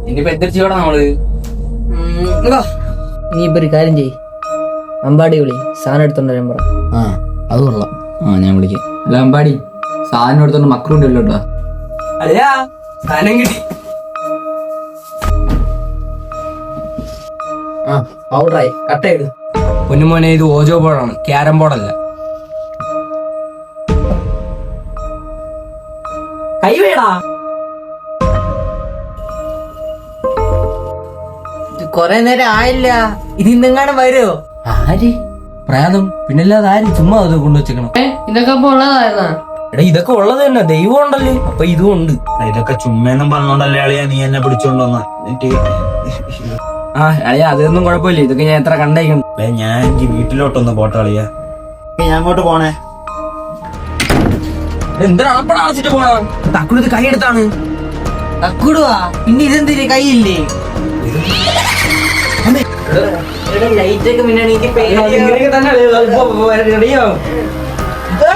ഇനിയിപ്പോ എന്തിരിച്ചോടാ നമ്മള്. ഇനിയിപ്പോ ഒരു കാര്യം ചെയ്യ്, അമ്പാടി വിളി, സാധനം എടുത്തോണ്ട് വരാൻ പറ. അത് കൊള്ളാം. ഞാൻ വിളിക്കാം. അല്ല അമ്പാടി, സാധനം എടുത്തോണ്ട് മക്കളുണ്ടല്ലോ കേട്ടോ. അല്ലയാ സാധനം കിട്ടി. പൗഡറായി, കട്ടയിട്. പൊന്നുമോനെ, ഇത് ഓജോ ബോർഡാണ്, ക്യാരം ബോർഡല്ല. കൈ വേടാ. കൊറേ നേരം ആയില്ല, ഇത് ഇന്നെങ്ങാനും വരുമോ? ആര് പ്രേതം? പിന്നല്ലാതെ ആര്? ചുമ്മാ അത് കൊണ്ടുവച്ചേക്കണം. ഇതൊക്കെ ഉള്ളതായിരുന്നാ? എടാ ഇതൊക്കെ ഉള്ളത് തന്നെ, ദൈവം ഉണ്ടല്ലേ, അപ്പൊ ഇതും ഉണ്ട്. ഇതൊക്കെ ചുമ്മെന്നും പറഞ്ഞോണ്ടല്ലേ അളിയാ നീ എന്നെ പിടിച്ചോണ്ടോന്ന. അളിയാ അതൊന്നും കുഴപ്പമില്ല, ഇതൊക്കെ ഞാൻ എത്ര കണ്ടേക്കണം. ഞാൻ എനിക്ക് വീട്ടിലോട്ടൊന്ന് പോട്ടെ അളിയാ. ഞാൻ അങ്ങോട്ട് പോണേ. എന്തിനാണ് അടച്ചിട്ട് പോണ? തക്കുടത് കൈ എടുത്താണ്. തക്കുടുവാ, പിന്നെ ഇതെന്തിരി കൈയില്ലേ? ലൈറ്റൊക്കെ പിന്നെ ഇങ്ങനെയൊക്കെ തന്നെ റെഡിയാവും.